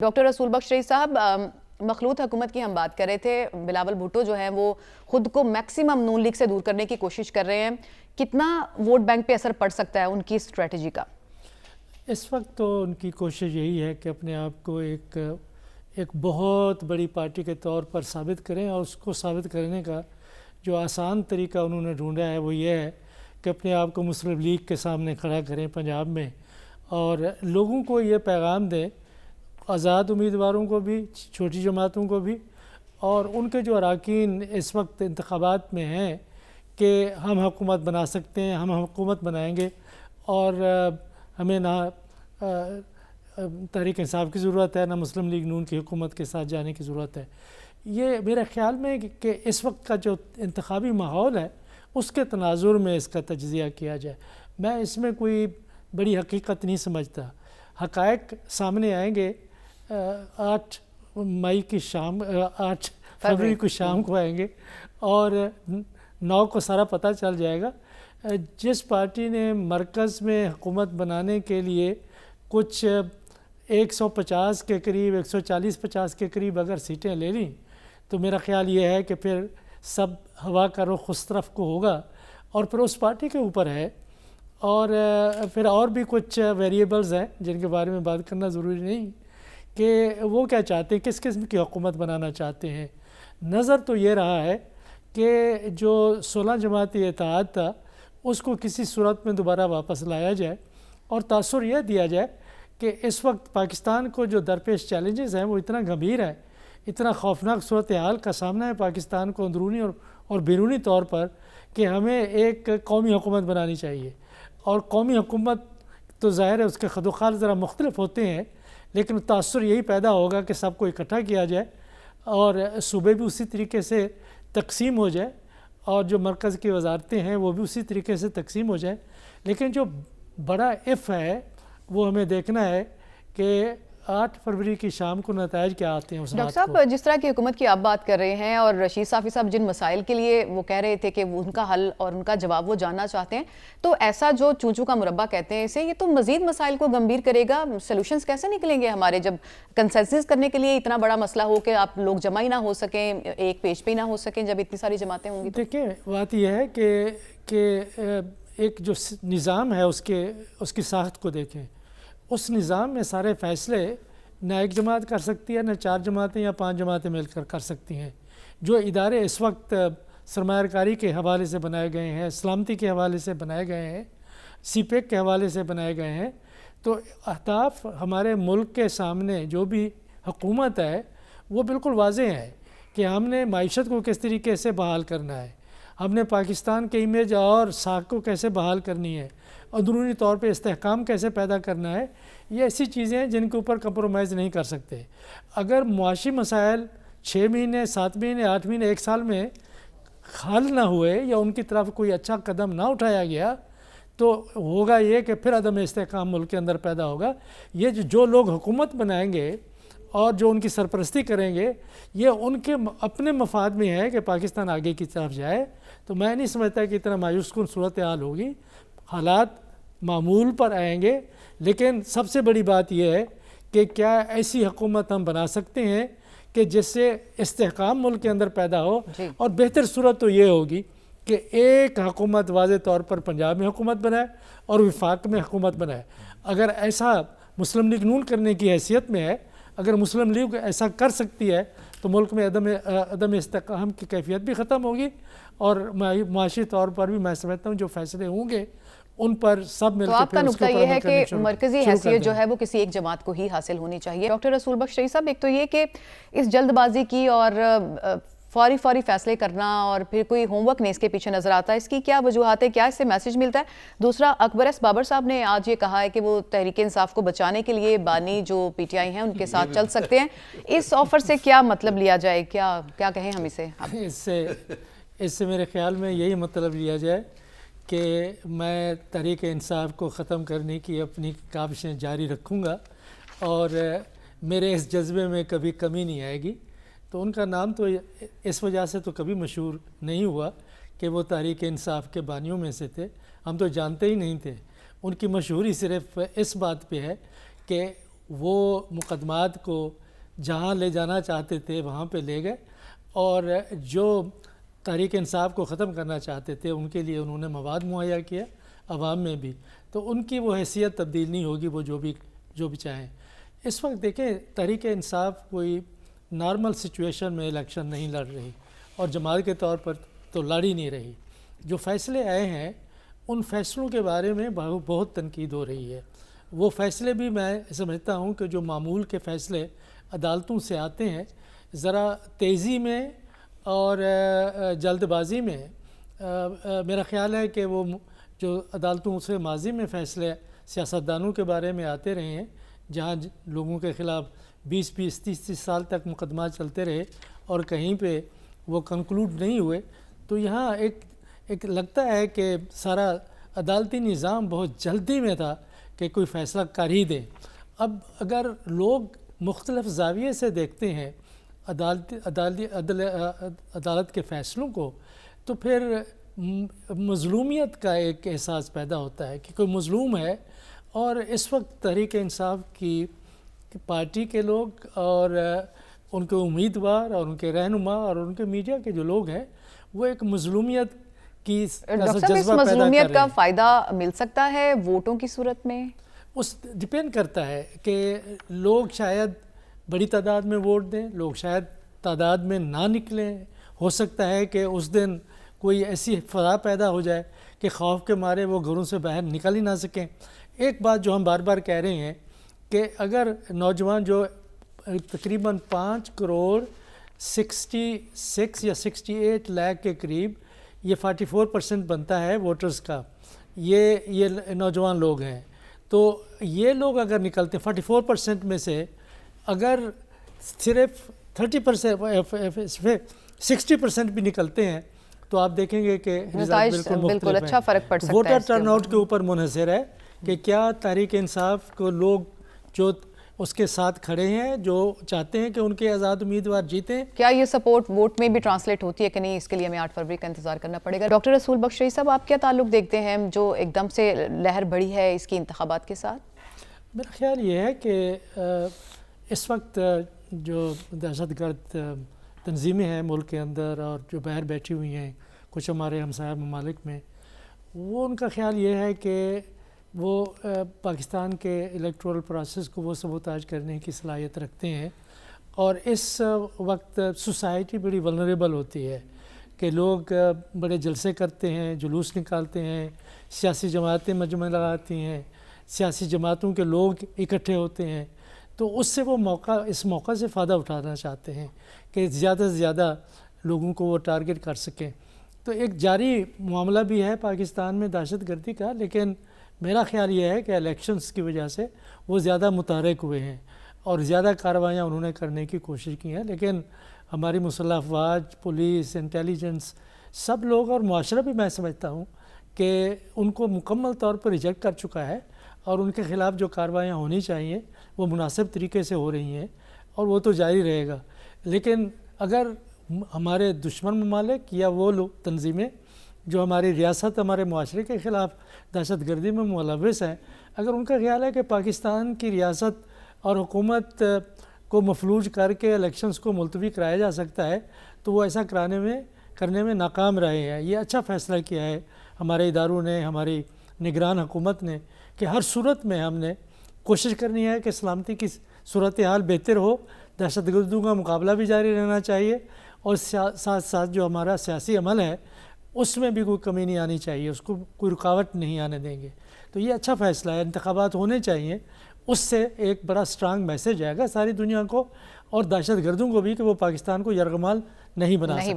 Doctor رسول بخش رئیس صاحب، مخلوط حکومت کی ہم بات کر رہے تھے۔ بلاول بھٹو جو ہیں وہ خود کو میکسیمم نون لیگ سے دور کرنے کی کوشش کر رہے ہیں، کتنا ووٹ بینک پہ اثر پڑ سکتا ہے ان کی اسٹریٹجی کا؟ اس وقت تو ان کی کوشش یہی ہے کہ اپنے آپ کو ایک بہت بڑی پارٹی کے طور پر ثابت کریں، اور اس کو ثابت کرنے کا جو آسان طریقہ انہوں نے ڈھونڈا ہے وہ یہ ہے کہ اپنے آپ کو مسلم لیگ کے سامنے کھڑا کریں پنجاب میں، اور لوگوں کو یہ پیغام دیں، آزاد امیدواروں کو بھی، چھوٹی جماعتوں کو بھی، اور ان کے جو اراکین اس وقت انتخابات میں ہیں کہ ہم حکومت بنا سکتے ہیں، ہم حکومت بنائیں گے، اور ہمیں نہ تحریک انصاف کی ضرورت ہے، نہ مسلم لیگ نون کی حکومت کے ساتھ جانے کی ضرورت ہے۔ یہ میرے خیال میں کہ اس وقت کا جو انتخابی ماحول ہے اس کے تناظر میں اس کا تجزیہ کیا جائے۔ میں اس میں کوئی بڑی حقیقت نہیں سمجھتا۔ حقائق سامنے آئیں گے 8 فروری کو شام کو آئیں گے، اور 9 کو سارا پتہ چل جائے گا۔ جس پارٹی نے مرکز میں حکومت بنانے کے لیے کچھ 150 کے قریب، 140-50 کے قریب اگر سیٹیں لے لیں تو میرا خیال یہ ہے کہ پھر سب ہوا کا رخ اس طرف کو ہوگا، اور پھر اس پارٹی کے اوپر ہے، اور پھر اور بھی کچھ ویریبلز ہیں جن کے بارے میں بات کرنا ضروری نہیں کہ وہ کیا چاہتے ہیں، کس قسم کی حکومت بنانا چاہتے ہیں۔ نظر تو یہ رہا ہے کہ جو 16 جماعتی اتحاد تھا اس کو کسی صورت میں دوبارہ واپس لایا جائے، اور تاثر یہ دیا جائے کہ اس وقت پاکستان کو جو درپیش چیلنجز ہیں وہ اتنا گھمیر ہے، اتنا خوفناک صورتحال کا سامنا ہے پاکستان کو اندرونی اور بیرونی طور پر، کہ ہمیں ایک قومی حکومت بنانی چاہیے۔ اور قومی حکومت تو ظاہر ہے اس کے خدوخال ذرا مختلف ہوتے ہیں، لیکن تاثر یہی پیدا ہوگا کہ سب کو اکٹھا کیا جائے، اور صوبے بھی اسی طریقے سے تقسیم ہو جائے، اور جو مرکز کی وزارتیں ہیں وہ بھی اسی طریقے سے تقسیم ہو جائیں۔ لیکن جو بڑا اف ہے وہ ہمیں دیکھنا ہے کہ 8 فروری کی شام کو نتائج کیا آتے ہیں اس رات کو۔ ڈاکٹر صاحب، جس طرح کی حکومت کی آپ بات کر رہے ہیں، اور رشید صافی صاحب جن مسائل کے لیے وہ کہہ رہے تھے کہ ان کا حل اور ان کا جواب وہ جاننا چاہتے ہیں، تو ایسا جو چونچو کا مربع کہتے ہیں اسے، یہ تو مزید مسائل کو گمبھیر کرے گا۔ سولوشنز کیسے نکلیں گے ہمارے، جب کنسنسس کرنے کے لیے اتنا بڑا مسئلہ ہو کہ آپ لوگ جمع ہی نہ ہو سکیں، ایک پیج پہ ہی نہ ہو سکیں جب اتنی ساری جماعتیں ہوں گی؟ دیکھیں، بات یہ ہے کہ ایک جو نظام ہے اس کی ساخت کو دیکھیں۔ اس نظام میں سارے فیصلے نہ ایک جماعت کر سکتی ہے، نہ 4 جماعتیں یا 5 جماعتیں مل کر سکتی ہیں۔ جو ادارے اس وقت سرمایہ کاری کے حوالے سے بنائے گئے ہیں، سلامتی کے حوالے سے بنائے گئے ہیں، سی پیک کے حوالے سے بنائے گئے ہیں، تو اہداف ہمارے ملک کے سامنے جو بھی حکومت ہے وہ بالکل واضح ہے کہ ہم نے معیشت کو کس طریقے سے بحال کرنا ہے، ہم نے پاکستان کے امیج اور ساکھ کو کیسے بحال کرنی ہے، اندرونی طور پہ استحکام کیسے پیدا کرنا ہے۔ یہ ایسی چیزیں ہیں جن کے اوپر کمپرومائز نہیں کر سکتے۔ اگر معاشی مسائل 6 مہینے، 7 مہینے، 8 مہینے، 1 سال میں حل نہ ہوئے، یا ان کی طرف کوئی اچھا قدم نہ اٹھایا گیا، تو ہوگا یہ کہ پھر عدم استحکام ملک کے اندر پیدا ہوگا۔ یہ جو لوگ حکومت بنائیں گے اور جو ان کی سرپرستی کریں گے، یہ ان کے اپنے مفاد میں ہے کہ پاکستان آگے کی طرف جائے۔ تو میں نہیں سمجھتا کہ اتنا مایوس کن صورتحال ہوگی، حالات معمول پر آئیں گے، لیکن سب سے بڑی بات یہ ہے کہ کیا ایسی حکومت ہم بنا سکتے ہیں کہ جس سے استحکام ملک کے اندر پیدا ہو۔ اور بہتر صورت تو یہ ہوگی کہ ایک حکومت واضح طور پر پنجاب میں حکومت بنائے اور وفاق میں حکومت بنائے۔ اگر ایسا مسلم لیگ نون کرنے کی حیثیت میں ہے، اگر مسلم لیگ ایسا کر سکتی ہے، تو ملک میں عدم استحکام کی کیفیت بھی ختم ہوگی، اور معاشی طور پر بھی میں سمجھتا ہوں جو فیصلے ہوں گے ان پر سب مل کے۔ تو آپ کا نقطہ یہ ہے کہ مرکزی حیثیت جو ہے وہ کسی ایک جماعت کو ہی حاصل ہونی چاہیے۔ ڈاکٹر رسول بخش رئیس صاحب، ایک تو یہ کہ اس جلد بازی کی اور فوری فیصلے کرنا اور پھر کوئی ہوم ورک نہیں اس کے پیچھے نظر آتا، اس کی کیا وجوہات ہے، کیا اس سے میسج ملتا ہے؟ دوسرا، اکبر ایس بابر صاحب نے آج یہ کہا ہے کہ وہ تحریک انصاف کو بچانے کے لیے بانی جو پی ٹی آئی ہیں ان کے ساتھ چل سکتے ہیں۔ اس آفر سے کیا مطلب لیا جائے، کیا کہیں ہم اسے؟ اس سے میرے خیال میں یہی مطلب لیا جائے کہ میں تحریک انصاف کو ختم کرنے کی اپنی کاوشیں جاری رکھوں گا، اور میرے اس جذبے میں کبھی کمی نہیں آئے گی۔ تو ان کا نام تو اس وجہ سے تو کبھی مشہور نہیں ہوا کہ وہ تحریک انصاف کے بانیوں میں سے تھے، ہم تو جانتے ہی نہیں تھے۔ ان کی مشہوری صرف اس بات پہ ہے کہ وہ مقدمات کو جہاں لے جانا چاہتے تھے وہاں پہ لے گئے، اور جو تحریک انصاف کو ختم کرنا چاہتے تھے ان کے لیے انہوں نے مواد مہیا کیا عوام میں بھی، تو ان کی وہ حیثیت تبدیل نہیں ہوگی، وہ جو بھی چاہیں۔ اس وقت دیکھیں تحریک انصاف کوئی نارمل سچویشن میں الیکشن نہیں لڑ رہی، اور جماعت کے طور پر تو لڑ ہی نہیں رہی۔ جو فیصلے آئے ہیں ان فیصلوں کے بارے میں بہت تنقید ہو رہی ہے۔ وہ فیصلے بھی میں سمجھتا ہوں کہ جو معمول کے فیصلے عدالتوں سے آتے ہیں، ذرا تیزی میں اور جلد بازی میں، میرا خیال ہے کہ وہ جو عدالتوں سے ماضی میں فیصلے سیاستدانوں کے بارے میں آتے رہے ہیں، جہاں لوگوں کے خلاف 20-30 سال تک مقدمات چلتے رہے اور کہیں پہ وہ کنکلوڈ نہیں ہوئے، تو یہاں ایک لگتا ہے کہ سارا عدالتی نظام بہت جلدی میں تھا کہ کوئی فیصلہ کر ہی دیں۔ اب اگر لوگ مختلف زاویے سے دیکھتے ہیں عدالت کے فیصلوں کو، تو پھر مظلومیت کا ایک احساس پیدا ہوتا ہے کہ کوئی مظلوم ہے، اور اس وقت تحریک انصاف کی پارٹی کے لوگ اور ان کے امیدوار اور ان کے رہنما اور ان کے میڈیا کے جو لوگ ہیں وہ ایک مظلومیت کی ڈاکٹر صاحب اس مظلومیت کا فائدہ مل سکتا ہے ووٹوں کی صورت میں؟ اس ڈیپینڈ کرتا ہے کہ لوگ شاید بڑی تعداد میں ووٹ دیں، لوگ شاید تعداد میں نہ نکلیں، ہو سکتا ہے کہ اس دن کوئی ایسی فضا پیدا ہو جائے کہ خوف کے مارے وہ گھروں سے باہر نکل ہی نہ سکیں۔ ایک بات جو ہم بار بار کہہ رہے ہیں کہ اگر نوجوان جو تقریباً 5 کروڑ 66 یا 68 لاکھ کے قریب، یہ 44% بنتا ہے ووٹرز کا، یہ نوجوان لوگ ہیں، تو یہ لوگ اگر نکلتے 44% میں سے اگر صرف 60% بھی نکلتے ہیں تو آپ دیکھیں گے کہ بالکل اچھا فرق پڑ سکتا ہے۔ ووٹر ٹرن آؤٹ کے اوپر منحصر ہے کہ کیا تحریک انصاف کو لوگ جو اس کے ساتھ کھڑے ہیں، جو چاہتے ہیں کہ ان کے آزاد امیدوار جیتیں، کیا یہ سپورٹ ووٹ میں بھی ٹرانسلیٹ ہوتی ہے کہ نہیں، اس کے لیے ہمیں 8 فروری کا انتظار کرنا پڑے گا۔ ڈاکٹر رسول بخش رئی صاحب، آپ کیا تعلق دیکھتے ہیں جو ایک دم سے لہر بڑھی ہے اس کی انتخابات کے ساتھ؟ میرا خیال یہ ہے کہ اس وقت جو دہشت گرد تنظیمیں ہیں ملک کے اندر اور جو باہر بیٹھی ہوئی ہیں کچھ ہمارے ہمسایہ ممالک میں، وہ ان کا خیال یہ ہے کہ وہ پاکستان کے الیکٹورل پروسیس کو وہ سبوتاج کرنے کی صلاحیت رکھتے ہیں، اور اس وقت سوسائٹی بڑی ولنریبل ہوتی ہے کہ لوگ بڑے جلسے کرتے ہیں، جلوس نکالتے ہیں، سیاسی جماعتیں مجمع لگاتی ہیں، سیاسی جماعتوں کے لوگ اکٹھے ہوتے ہیں، تو اس سے وہ اس موقع سے فائدہ اٹھانا چاہتے ہیں کہ زیادہ سے زیادہ لوگوں کو وہ ٹارگٹ کر سکیں۔ تو ایک جاری معاملہ بھی ہے پاکستان میں دہشت گردی کا، لیکن میرا خیال یہ ہے کہ الیکشنز کی وجہ سے وہ زیادہ متحرک ہوئے ہیں اور زیادہ کارروائیاں انہوں نے کرنے کی کوشش کی ہیں، لیکن ہماری مسلح افواج، پولیس، انٹیلیجنس، سب لوگ اور معاشرہ بھی میں سمجھتا ہوں کہ ان کو مکمل طور پر ریجیکٹ کر چکا ہے، اور ان کے خلاف جو کارروائیاں ہونی چاہیے وہ مناسب طریقے سے ہو رہی ہیں، اور وہ تو جاری رہے گا۔ لیکن اگر ہمارے دشمن ممالک یا وہ لوگ تنظیمیں جو ہماری ریاست، ہمارے معاشرے کے خلاف دہشت گردی میں ملوث ہیں، اگر ان کا خیال ہے کہ پاکستان کی ریاست اور حکومت کو مفلوج کر کے الیکشنز کو ملتوی کرایا جا سکتا ہے، تو وہ ایسا کرنے میں ناکام رہے ہیں۔ یہ اچھا فیصلہ کیا ہے ہمارے اداروں نے، ہماری نگران حکومت نے، کہ ہر صورت میں ہم نے کوشش کرنی ہے کہ سلامتی کی صورتحال بہتر ہو، دہشت گردوں کا مقابلہ بھی جاری رہنا چاہیے، اور ساتھ ساتھ جو ہمارا سیاسی عمل ہے اس میں بھی کوئی کمی نہیں آنی چاہیے، اس کو کوئی رکاوٹ نہیں آنے دیں گے۔ تو یہ اچھا فیصلہ ہے، انتخابات ہونے چاہیے، اس سے ایک بڑا سٹرانگ میسیج آئے گا ساری دنیا کو اور دہشت گردوں کو بھی کہ وہ پاکستان کو یرغمال نہیں بنا سکتے۔